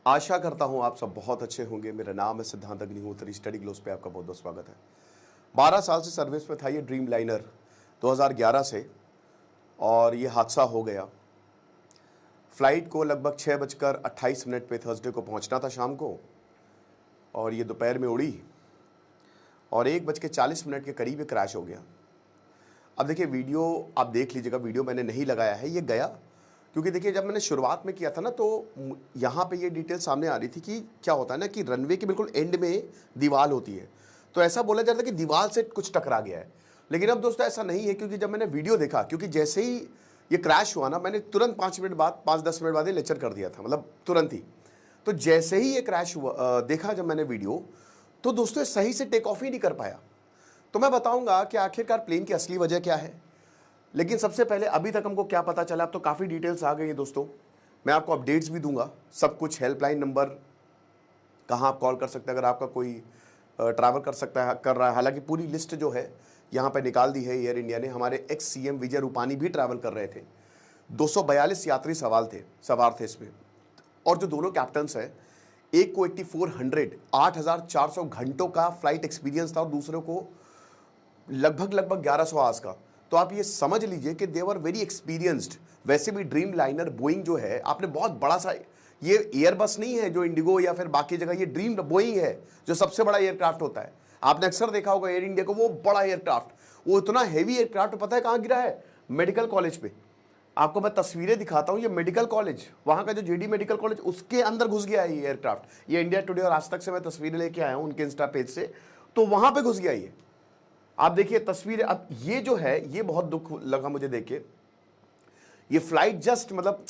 आशा करता हूँ आप सब बहुत अच्छे होंगे। मेरा नाम है सिद्धांत अग्निहोत्री। स्टडी ग्लोस पे आपका बहुत बहुत स्वागत है। 12 साल से सर्विस में था ये ड्रीम लाइनर 2011 से, और ये हादसा हो गया। फ्लाइट को लगभग 6:28 पे थर्सडे को पहुंचना था शाम को, और ये दोपहर में उड़ी और 1:40 के करीब ये क्रैश हो गया। अब देखिए, वीडियो आप देख लीजिएगा, वीडियो मैंने नहीं लगाया है, ये गया क्योंकि देखिए जब मैंने शुरुआत में किया था ना, तो यहाँ पे ये डिटेल सामने आ रही थी कि क्या होता है ना कि रनवे के बिल्कुल एंड में दीवार होती है, तो ऐसा बोला जाता है कि दीवार से कुछ टकरा गया है। लेकिन अब दोस्तों ऐसा नहीं है, क्योंकि जब मैंने वीडियो देखा, क्योंकि जैसे ही ये क्रैश हुआ ना, मैंने तुरंत 5-10 मिनट बाद ये लेक्चर कर दिया था, मतलब तुरंत ही। तो जैसे ही ये क्रैश हुआ देखा जब मैंने वीडियो, तो दोस्तों सही से टेक ऑफ ही नहीं कर पाया। तो मैं बताऊंगा कि आखिरकार प्लेन की असली वजह क्या है। लेकिन सबसे पहले अभी तक हमको क्या पता चला, अब तो काफ़ी डिटेल्स आ गई हैं दोस्तों। मैं आपको अपडेट्स भी दूंगा, सब कुछ, हेल्पलाइन नंबर, कहाँ आप कॉल कर सकते हैं अगर आपका कोई ट्रैवल कर रहा है। हालांकि पूरी लिस्ट जो है यहाँ पे निकाल दी है एयर इंडिया ने। हमारे एक्स सीएम विजय रूपानी भी ट्रैवल कर रहे थे। 242 यात्री सवार थे इसमें, और जो दोनों कैप्टन्स हैं, एक को 8400 घंटों का फ्लाइट एक्सपीरियंस था और दूसरे को लगभग 1100 आवर्स का। तो आप ये समझ लीजिए कि दे वर वेरी एक्सपीरियंस्ड। वैसे भी ड्रीम लाइनर बोइंग जो है, आपने बहुत बड़ा सा, ये एयरबस नहीं है जो इंडिगो या फिर बाकी जगह, ये ड्रीम बोइंग है जो सबसे बड़ा एयरक्राफ्ट होता है। आपने अक्सर देखा होगा एयर इंडिया को, वो बड़ा एयरक्राफ्ट, वो इतना हैवी एयरक्राफ्ट, पता है कहाँ गिरा है? मेडिकल कॉलेज पे। आपको मैं तस्वीरें दिखाता हूँ, ये मेडिकल कॉलेज, वहाँ का जो जेडी मेडिकल कॉलेज, उसके अंदर घुस गया है ये एयरक्राफ्ट। ये इंडिया टुडे और आज तक से मैं तस्वीरें लेके आया हूँ उनके इंस्टा पेज से, तो वहाँ पे घुस गया ये। आप देखिए तस्वीरें। अब ये जो है, ये बहुत दुख लगा मुझे देख के। ये फ्लाइट जस्ट, मतलब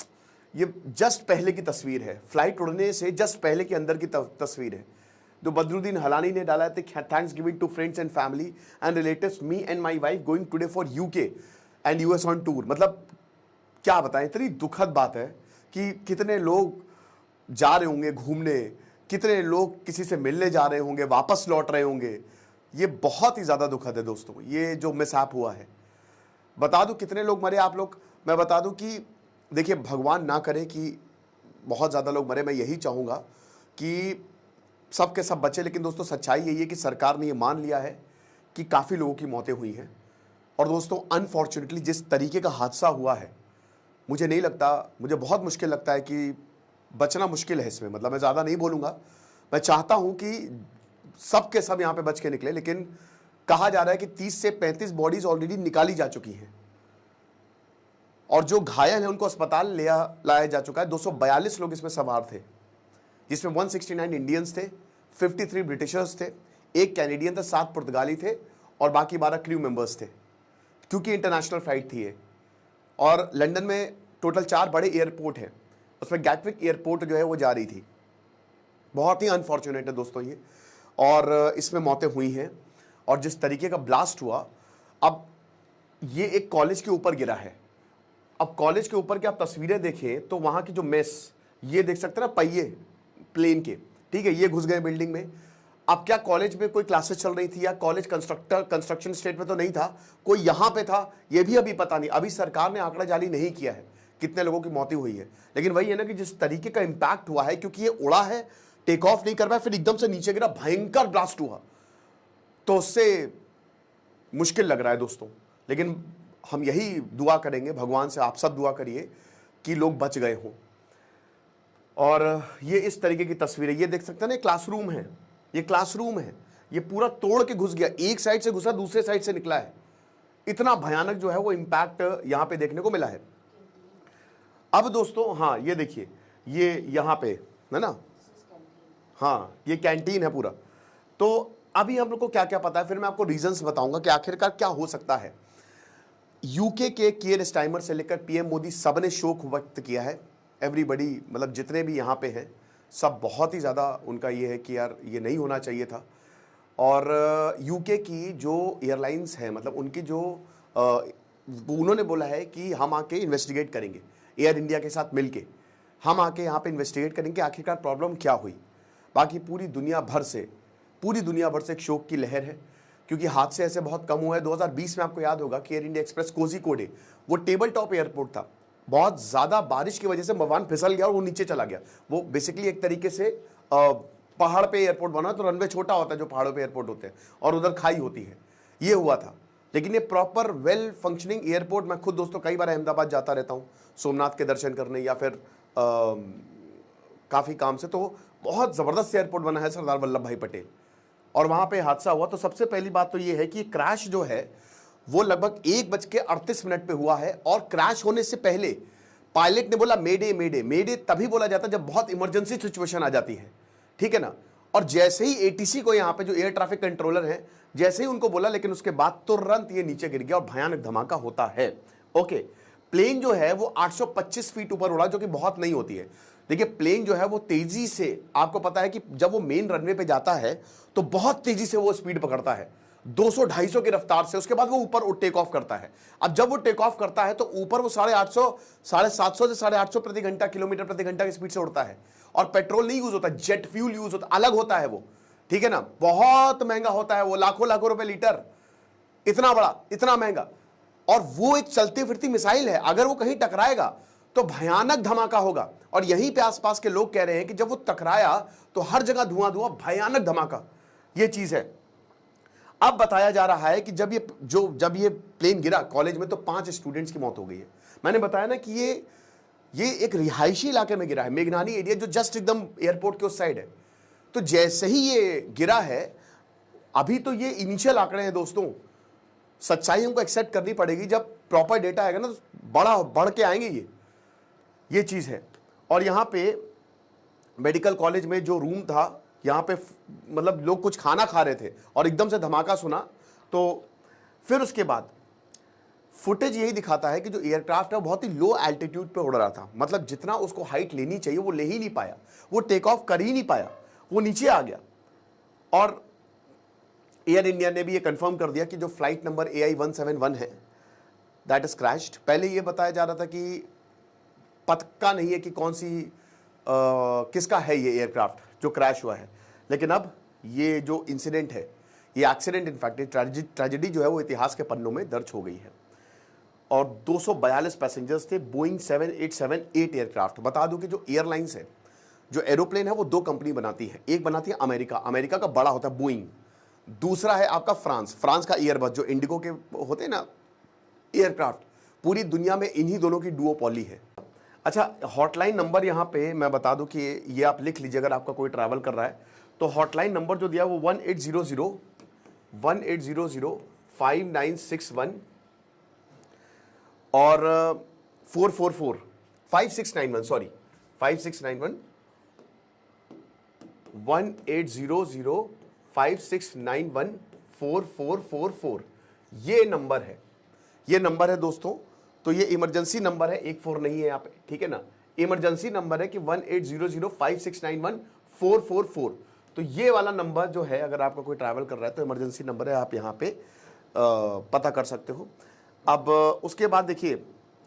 ये जस्ट पहले की तस्वीर है, फ्लाइट उड़ने से जस्ट पहले के अंदर की तस्वीर है, जो बदरुद्दीन हलानी ने डाला है। Thanks giving to friends and family and relatives, me and my wife going today for UK and US on tour. मतलब क्या बताएं, इतनी दुखद बात है कि कितने लोग जा रहे होंगे घूमने, कितने लोग किसी से मिलने जा रहे होंगे, वापस लौट रहे होंगे। ये बहुत ही ज़्यादा दुखद है दोस्तों, ये जो मिसहैप हुआ है। बता दूं कितने लोग मरे आप लोग, मैं बता दूं कि देखिए, भगवान ना करे कि बहुत ज़्यादा लोग मरे, मैं यही चाहूँगा कि सब के सब बचे। लेकिन दोस्तों सच्चाई यही है कि सरकार ने ये मान लिया है कि काफ़ी लोगों की मौतें हुई हैं। और दोस्तों अनफॉर्चुनेटली जिस तरीके का हादसा हुआ है, मुझे नहीं लगता, मुझे बहुत मुश्किल लगता है कि बचना मुश्किल है इसमें। मतलब मैं ज़्यादा नहीं बोलूँगा, मैं चाहता हूँ कि सब के सब यहाँ पे बच के निकले। लेकिन कहा जा रहा है कि 30 से 35 बॉडीज ऑलरेडी निकाली जा चुकी हैं, और जो घायल हैं उनको अस्पताल लाया जा चुका है। 242 लोग इसमें सवार थे, जिसमें 169 इंडियंस थे, 53 ब्रिटिशर्स थे, एक कैनेडियन था, 7 पुर्तगाली थे, और बाकी 12 क्रू मेंबर्स थे, क्योंकि इंटरनेशनल फ्लाइट थी ये। और लंदन में टोटल 4 बड़े एयरपोर्ट हैं, उसमें गैटविक एयरपोर्ट जो है वो जा रही थी। बहुत ही अनफॉर्चुनेट है दोस्तों ये, और इसमें मौतें हुई हैं। और जिस तरीके का ब्लास्ट हुआ, अब ये एक कॉलेज के ऊपर गिरा है। अब कॉलेज के ऊपर की आप तस्वीरें देखें तो वहाँ की जो मेस, ये देख सकते हैं ना, पहिए प्लेन के, ठीक है, ये घुस गए बिल्डिंग में। अब क्या कॉलेज में कोई क्लासेस चल रही थी, या कॉलेज कंस्ट्रक्शन स्टेट में तो नहीं था, कोई यहाँ पे था, ये भी अभी पता नहीं। अभी सरकार ने आंकड़ा जारी नहीं किया है कितने लोगों की मौतें हुई है। लेकिन वही है ना कि जिस तरीके का इंपैक्ट हुआ है, क्योंकि ये उड़ा है, टेक ऑफ नहीं कर पाया, फिर एकदम से नीचे गिरा, भयंकर ब्लास्ट हुआ, तो उससे मुश्किल लग रहा है दोस्तों। लेकिन हम यही दुआ करेंगे भगवान से, आप सब दुआ करिए कि लोग बच गए हों। और ये इस तरीके की तस्वीरें, ये देख सकते हैं ना, क्लासरूम है, ये क्लासरूम है, ये पूरा तोड़ के घुस गया, एक साइड से घुसा, दूसरे साइड से निकला है। इतना भयानक जो है वो इंपैक्ट यहां पे देखने को मिला है। अब दोस्तों हाँ, ये देखिए, ये यहां पे है ना, हाँ, ये कैंटीन है पूरा। तो अभी हम लोग को क्या क्या पता है, फिर मैं आपको रीजंस बताऊंगा कि आखिरकार क्या हो सकता है। यूके के कियर स्टाइमर से लेकर पीएम मोदी, सब ने शोक व्यक्त किया है। एवरीबडी, मतलब जितने भी यहाँ पे हैं, सब बहुत ही ज़्यादा उनका ये है कि यार ये नहीं होना चाहिए था। और यूके की जो एयरलाइंस हैं, मतलब उनकी जो उन्होंने बोला है कि हम आके इन्वेस्टिगेट करेंगे, एयर इंडिया के साथ मिलके हम आके यहाँ पे इन्वेस्टिगेट करेंगे आखिरकार प्रॉब्लम क्या हुई। बाकी पूरी दुनिया भर से एक शोक की लहर है, क्योंकि हादसे ऐसे बहुत कम हुए हैं। 2020 में आपको याद होगा कि एयर इंडिया एक्सप्रेस कोझिकोडे, वो टेबल टॉप एयरपोर्ट था, बहुत ज़्यादा बारिश की वजह से विमान फिसल गया और वो नीचे चला गया। वो बेसिकली एक तरीके से पहाड़ पे एयरपोर्ट बना, तो रनवे छोटा होता है जो पहाड़ों पे एयरपोर्ट होते हैं, और उधर खाई होती है, ये हुआ था। लेकिन ये प्रॉपर वेल फंक्शनिंग एयरपोर्ट, मैं खुद दोस्तों कई बार अहमदाबाद जाता रहता हूँ सोमनाथ के दर्शन करने या फिर काफ़ी काम से, तो बहुत ज़बरदस्त एयरपोर्ट बना है सरदार वल्लभ भाई पटेल। और वहाँ पे हादसा हुआ, तो सबसे पहली बात तो ये है कि क्रैश जो है वो लगभग 1:38 पे हुआ है, और क्रैश होने से पहले पायलट ने बोला मेडे मेडे। मेडे तभी बोला जाता है जब बहुत इमरजेंसी सिचुएशन आ जाती है, ठीक है ना। और जैसे ही एटीसी को, यहाँ पे जो एयर ट्रैफिक कंट्रोलर है, जैसे ही उनको बोला, लेकिन उसके बाद तुरंत ये नीचे गिर गया और भयानक धमाका होता है। ओके, प्लेन जो है वो 825 फीट ऊपर उड़ा, जो कि बहुत नहीं होती है। देखिए प्लेन जो है वो तेजी से, आपको पता है कि जब वो मेन रनवे पे जाता है तो बहुत तेजी से वो स्पीड पकड़ता है 200-250 की रफ्तार से, उसके बाद वो ऊपर टेक ऑफ करता है। अब जब वो टेक ऑफ करता है तो ऊपर वो 850, 750 से 850 प्रति घंटा, किलोमीटर प्रति घंटा की स्पीड से उड़ता है, और पेट्रोल नहीं यूज होता, जेट फ्यूल यूज होता, अलग होता है वो, ठीक है ना। बहुत महंगा होता है वो, लाखों लाखों रुपए लीटर, इतना बड़ा, इतना महंगा। और वो एक चलती फिरती मिसाइल है, अगर वो कहीं टकराएगा तो भयानक धमाका होगा। और यहीं पे आसपास के लोग कह रहे हैं कि जब वो टकराया तो हर जगह धुआं धुआं, भयानक धमाका, ये चीज है। अब बताया जा रहा है कि जब ये प्लेन गिरा कॉलेज में, तो 5 स्टूडेंट्स की मौत हो गई है। मैंने बताया ना कि ये एक रिहायशी इलाके में गिरा है, मेघनानी एरिया, जो जस्ट एकदम एयरपोर्ट के उस साइड है। तो जैसे ही ये गिरा है, अभी तो ये इनिशियल आंकड़े हैं दोस्तों, सच्चाई हमको एक्सेप्ट करनी पड़ेगी, जब प्रॉपर डेटा आएगा ना तो बढ़ के आएंगे ये चीज है। और यहाँ पे मेडिकल कॉलेज में जो रूम था, यहाँ पे मतलब लोग कुछ खाना खा रहे थे और एकदम से धमाका सुना। तो फिर उसके बाद फुटेज यही दिखाता है कि जो एयरक्राफ्ट है बहुत ही लो एल्टीट्यूड पे उड़ रहा था, मतलब जितना उसको हाइट लेनी चाहिए वो ले ही नहीं पाया, वो टेक ऑफ कर ही नहीं पाया, वो नीचे आ गया। और एयर इंडिया ने भी ये कंफर्म कर दिया कि जो फ्लाइट नंबर AI-171 है दैट इज क्रैश्ड। पहले ये बताया जा रहा था कि पक्का नहीं है कि कौन सी किसका है ये एयरक्राफ्ट जो क्रैश हुआ है, लेकिन अब ये जो इंसिडेंट है, ये एक्सीडेंट, इनफैक्ट ट्रेजेडी जो है वो इतिहास के पन्नों में दर्ज हो गई है। और 242 पैसेंजर्स थे, बोइंग 7878 एयरक्राफ्ट। बता दूं कि जो एयरलाइंस है, जो एरोप्लेन है, वो 2 कंपनी बनाती है। एक बनाती है अमेरिका का बड़ा होता है बोइंग, दूसरा है आपका फ्रांस का एयरबस, जो इंडिगो के होते हैं ना एयरक्राफ्ट। पूरी दुनिया में इन्हीं दोनों की डुओपोली है। अच्छा, हॉटलाइन नंबर यहाँ पे मैं बता दूं कि ये आप लिख लीजिए अगर आपका कोई ट्रैवल कर रहा है तो। हॉटलाइन नंबर जो दिया वो 1800-5961 और 5691 सॉरी 5691 1800-5691-4444 ये नंबर है, ये नंबर है दोस्तों। तो ये इमरजेंसी नंबर है, 14 नहीं है यहाँ पे, ठीक है ना। इमरजेंसी नंबर है कि 1800-5691-444। तो ये वाला नंबर जो है, अगर आपका कोई ट्रैवल कर रहा है तो इमरजेंसी नंबर है, आप यहाँ पे पता कर सकते हो। अब उसके बाद देखिए,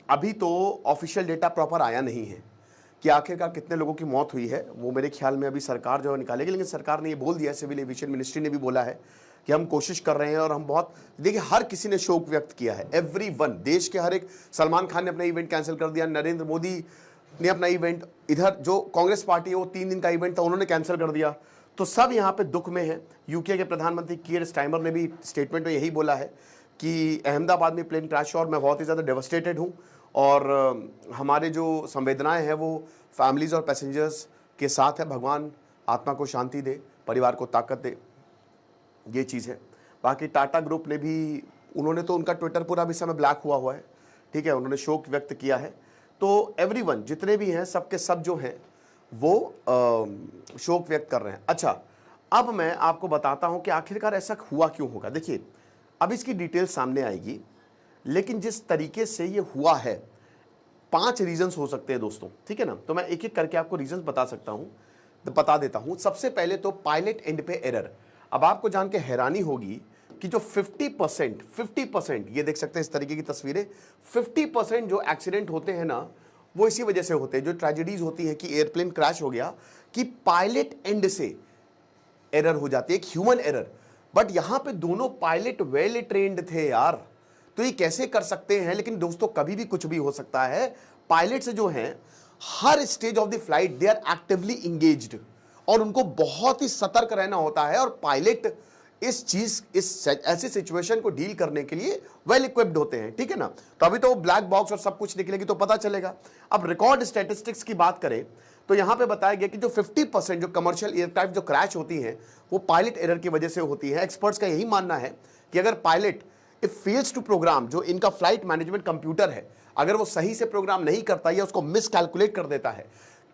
अभी तो ऑफिशियल डेटा प्रॉपर आया नहीं है कि आखिरकार कितने लोगों की मौत हुई है। वो मेरे ख्याल में अभी सरकार जो है निकालेगी, लेकिन सरकार ने ये बोल दिया, सिविल एविएशन मिनिस्ट्री ने भी बोला है कि हम कोशिश कर रहे हैं। और हम बहुत, देखिए हर किसी ने शोक व्यक्त किया है, एवरीवन, देश के हर एक। सलमान खान ने अपना इवेंट कैंसिल कर दिया, नरेंद्र मोदी ने अपना इवेंट, इधर जो कांग्रेस पार्टी है वो 3 दिन का इवेंट था, उन्होंने कैंसिल कर दिया। तो सब यहाँ पे दुख में है। यूके के प्रधानमंत्री कीर स्टाइमर ने भी स्टेटमेंट में यही बोला है कि अहमदाबाद में प्लेन क्रैश हुआ और मैं बहुत ही ज़्यादा डेवस्टेटेड हूँ, और हमारे जो संवेदनाएं हैं वो फैमिलीज़ और पैसेंजर्स के साथ है। भगवान आत्मा को शांति दे, परिवार को ताकत दे, ये चीज़ है। बाकी टाटा ग्रुप ने भी, उन्होंने तो, उनका ट्विटर पूरा भी समय ब्लैक हुआ है, ठीक है, उन्होंने शोक व्यक्त किया है। तो एवरीवन, जितने भी हैं, सबके सब जो हैं वो शोक व्यक्त कर रहे हैं। अच्छा, अब मैं आपको बताता हूं कि आखिरकार ऐसा हुआ क्यों होगा। देखिए, अब इसकी डिटेल सामने आएगी, लेकिन जिस तरीके से ये हुआ है, 5 रीजंस हो सकते हैं दोस्तों, ठीक है ना। तो मैं एक एक करके आपको रीजंस बता देता हूं। सबसे पहले तो पायलट एंड पे एरर। अब आपको जान के हैरानी होगी कि जो 50%, ये देख सकते हैं इस तरीके की तस्वीरें, 50% जो एक्सीडेंट होते हैं ना, वो इसी वजह से होते हैं, जो ट्रेजेडीज होती है कि एयरप्लेन क्रैश हो गया, कि पायलट एंड से एरर हो जाती है, एक ह्यूमन एरर। बट यहां पे दोनों पायलट वेल ट्रेन्ड थे यार, तो ये कैसे कर सकते हैं। लेकिन दोस्तों, कभी भी कुछ भी हो सकता है, पायलट्स जो हैं हर stage of the flight they are actively engaged और उनको बहुत ही सतर्क रहना होता है, और पायलट इस ऐसी सिचुएशन को डील करने के लिए वेल इक्विप्ड होते हैं, ठीक है ना। तो अभी तो ब्लैक बॉक्स और सब कुछ निकलेगी तो पता चलेगा। अब रिकॉर्ड स्टैटिस्टिक्स की बात करें तो यहां पे बताया गया कि जो 50% जो कमर्शियल एयरक्राफ्ट जो क्रैश होती हैं वो पायलट एरर की वजह से होती है। एक्सपर्ट्स का यही मानना है कि अगर pilot if fails to program, जो इनका फ्लाइट मैनेजमेंट कंप्यूटर है, अगर वो सही से प्रोग्राम नहीं करता या उसको मिस कैलकुलेट कर देता है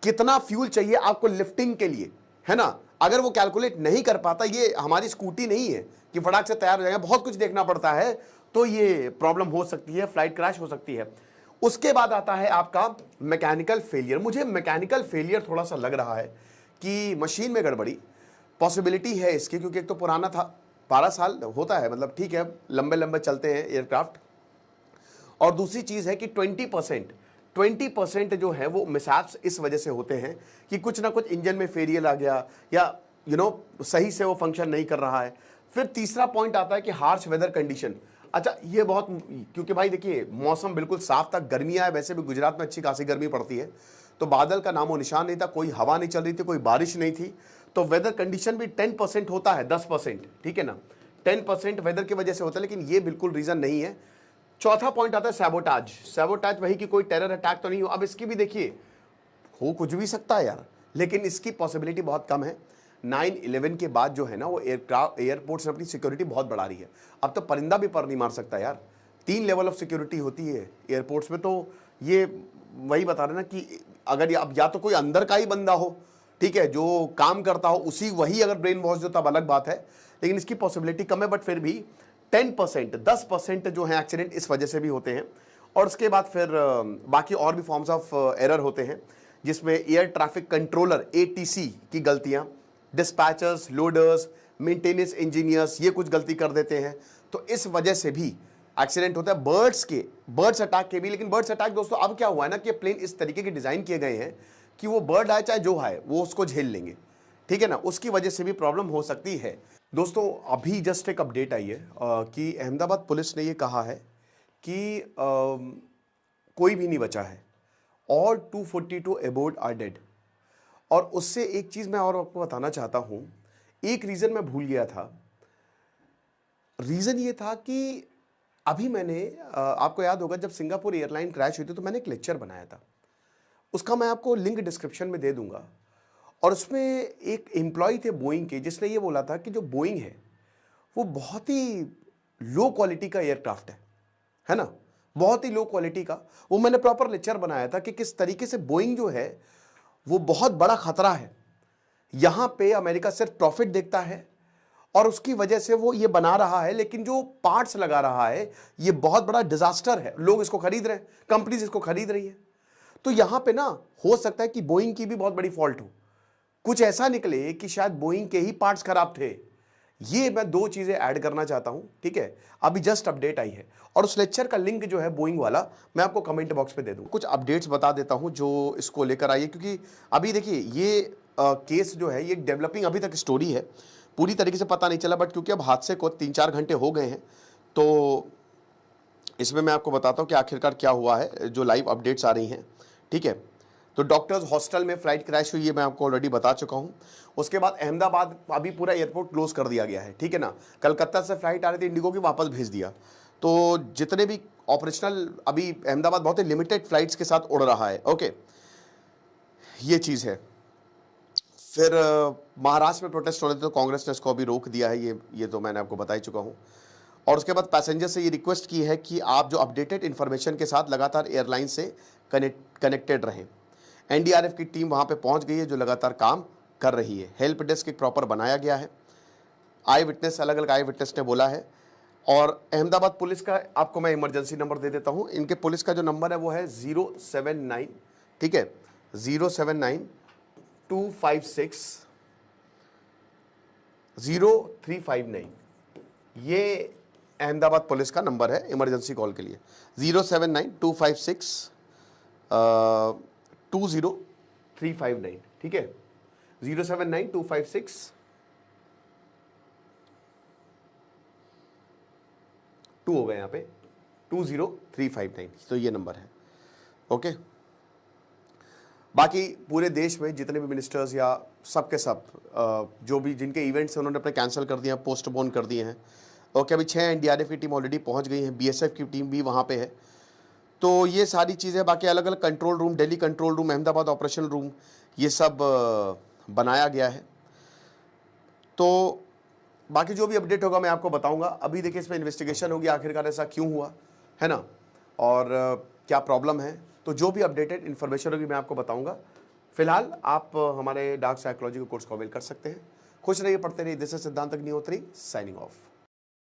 कितना फ्यूल चाहिए आपको लिफ्टिंग के लिए, है ना, अगर वो कैलकुलेट नहीं कर पाता, ये हमारी स्कूटी नहीं है कि फटाक से तैयार हो जाएगा, बहुत कुछ देखना पड़ता है, तो ये प्रॉब्लम हो सकती है, फ्लाइट क्रैश हो सकती है। उसके बाद आता है आपका मैकेनिकल फेलियर। मुझे मैकेनिकल फेलियर थोड़ा सा लग रहा है कि मशीन में गड़बड़ी पॉसिबिलिटी है इसकी, क्योंकि एक तो पुराना था, 12 साल होता है, मतलब ठीक है, लंबे लंबे चलते हैं एयरक्राफ्ट। और दूसरी चीज़ है कि 20% जो है वो मिसहैप्स इस वजह से होते हैं कि कुछ ना कुछ इंजन में फेलियर आ गया या सही से वो फंक्शन नहीं कर रहा है। फिर तीसरा पॉइंट आता है कि हार्श वेदर कंडीशन। अच्छा, ये बहुत, क्योंकि भाई देखिए मौसम बिल्कुल साफ था, गर्मियाँ है, वैसे भी गुजरात में अच्छी खासी गर्मी पड़ती है, तो बादल का नामो निशान नहीं था, कोई हवा नहीं चल रही थी, कोई बारिश नहीं थी, तो वेदर कंडीशन भी 10% होता है, 10%, ठीक है ना, 10% वेदर की वजह से होता है, लेकिन ये बिल्कुल रीज़न नहीं है। चौथा पॉइंट आता है सैबोटाज। सैबोटाज वही कि कोई टेरर अटैक तो नहीं हो। अब इसकी भी देखिए हो कुछ भी सकता है यार, लेकिन इसकी पॉसिबिलिटी बहुत कम है। 9/11 के बाद जो है ना वो एयरपोर्ट्स ने अपनी सिक्योरिटी बहुत बढ़ा रही है। अब तो परिंदा भी पर नहीं मार सकता यार, 3 लेवल ऑफ सिक्योरिटी होती है एयरपोर्ट्स में। तो ये वही बता रहे ना कि अगर अब या तो कोई अंदर का ही बंदा हो, ठीक है, जो काम करता हो, उसी वही अगर ब्रेन वॉश जो तब अलग बात है, लेकिन इसकी पॉसिबिलिटी कम है। बट फिर भी 10% जो है एक्सीडेंट इस वजह से भी होते हैं। और उसके बाद फिर बाकी और भी फॉर्म्स ऑफ एरर होते हैं, जिसमें एयर ट्रैफिक कंट्रोलर ATC की गलतियां, डिस्पैचर्स, लोडर्स, मेंटेनेंस इंजीनियर्स ये कुछ गलती कर देते हैं, तो इस वजह से भी एक्सीडेंट होता है। बर्ड्स अटैक के भी, लेकिन बर्ड्स अटैक दोस्तों अब क्या हुआ है ना कि प्लेन इस तरीके के डिजाइन किए गए हैं कि वो बर्ड आए चाहे जो आए वो उसको झेल लेंगे, ठीक है ना, उसकी वजह से भी प्रॉब्लम हो सकती है। दोस्तों अभी जस्ट एक अपडेट आई है कि अहमदाबाद पुलिस ने ये कहा है कि कोई भी नहीं बचा है, ऑल 242 अबोर्ड आर डेड। और उससे एक चीज़ मैं और आपको बताना चाहता हूं, एक रीज़न मैं भूल गया था। रीज़न ये था कि अभी मैंने आपको याद होगा जब सिंगापुर एयरलाइन क्रैश हुई थी तो मैंने एक लेक्चर बनाया था, उसका मैं आपको लिंक डिस्क्रिप्शन में दे दूंगा। और उसमें एक एम्प्लॉय थे बोइंग के, जिसने ये बोला था कि जो बोइंग है वो बहुत ही लो क्वालिटी का एयरक्राफ्ट है ना, बहुत ही लो क्वालिटी का। वो मैंने प्रॉपर लेक्चर बनाया था कि किस तरीके से बोइंग जो है वो बहुत बड़ा खतरा है। यहां पे अमेरिका सिर्फ प्रॉफिट देखता है और उसकी वजह से वो ये बना रहा है, लेकिन जो पार्ट्स लगा रहा है ये बहुत बड़ा डिजास्टर है। लोग इसको खरीद रहे हैं, कंपनीज इसको खरीद रही है। तो यहां पे ना हो सकता है कि बोइंग की भी बहुत बड़ी फॉल्ट हो, कुछ ऐसा निकले कि शायद बोइंग के ही पार्ट्स खराब थे। ये मैं 2 चीजें ऐड करना चाहता हूं, ठीक है, अभी जस्ट अपडेट आई है। और उस लेक्चर का लिंक जो है बोइंग वाला मैं आपको कमेंट बॉक्स पे दे दूं। कुछ अपडेट्स बता देता हूं जो इसको लेकर आई है, क्योंकि अभी देखिए ये केस जो है ये डेवलपिंग अभी तक स्टोरी है, पूरी तरीके से पता नहीं चला, बट क्योंकि अब हादसे को 3-4 घंटे हो गए हैं तो इसमें मैं आपको बताता हूं कि आखिरकार क्या हुआ है, जो लाइव अपडेट्स आ रही हैं, ठीक है। तो डॉक्टर्स हॉस्टल में फ्लाइट क्रैश हुई है, मैं आपको ऑलरेडी बता चुका हूं। उसके बाद अहमदाबाद अभी पूरा एयरपोर्ट क्लोज कर दिया गया है, ठीक है ना। कलकत्ता से फ्लाइट आ रही थी इंडिगो की, वापस भेज दिया। तो जितने भी ऑपरेशनल, अभी अहमदाबाद बहुत ही लिमिटेड फ्लाइट्स के साथ उड़ रहा है, ओके, ये चीज़ है। फिर महाराष्ट्र में प्रोटेस्ट हो रहे थे तो कांग्रेस ने इसको अभी रोक दिया है, ये तो मैंने आपको बता ही चुका हूँ। और उसके बाद पैसेंजर से ये रिक्वेस्ट की है कि आप जो अपडेटेड इन्फॉर्मेशन के साथ लगातार एयरलाइन से कनेक्टेड रहें। NDRF की टीम वहाँ पे पहुँच गई है जो लगातार काम कर रही है। हेल्प डेस्क एक प्रॉपर बनाया गया है। आई विटनेस, अलग अलग आई विटनेस ने बोला है। और अहमदाबाद पुलिस का आपको मैं इमरजेंसी नंबर दे देता हूँ। इनके पुलिस का जो नंबर है वो है 079, ठीक है, 079-256-0359। ये अहमदाबाद पुलिस का नंबर है इमरजेंसी कॉल के लिए, 079-256-20359, ठीक है, 079-256 2 हो गए यहाँ पे 20359, तो ये नंबर है, ओके। बाकी पूरे देश में जितने भी मिनिस्टर्स या सब के सब जो भी जिनके इवेंट्स हैं उन्होंने अपने कैंसिल कर दिए हैं, पोस्टपोन कर दिए हैं। ओके, अभी 6 एनडीआरएफ की टीम ऑलरेडी पहुंच गई है, बीएसएफ की टीम भी वहाँ पे है। तो ये सारी चीज़ें, बाकी अलग अलग control room, Delhi control room, Ahmedabad operational room, ये सब बनाया गया है। तो बाकी जो भी अपडेट होगा मैं आपको बताऊंगा। अभी देखिए इसमें इन्वेस्टिगेशन होगी, आखिरकार ऐसा क्यों हुआ है ना, और क्या प्रॉब्लम है। तो जो भी अपडेटेड इन्फॉर्मेशन होगी मैं आपको बताऊंगा। फिलहाल आप हमारे डार्क साइकोलॉजी के कोर्स को अवेल कर सकते हैं। खुश रहिए, पढ़ते रहिए। दिस इज सिद्धांत अग्निहोत्री साइनिंग ऑफ।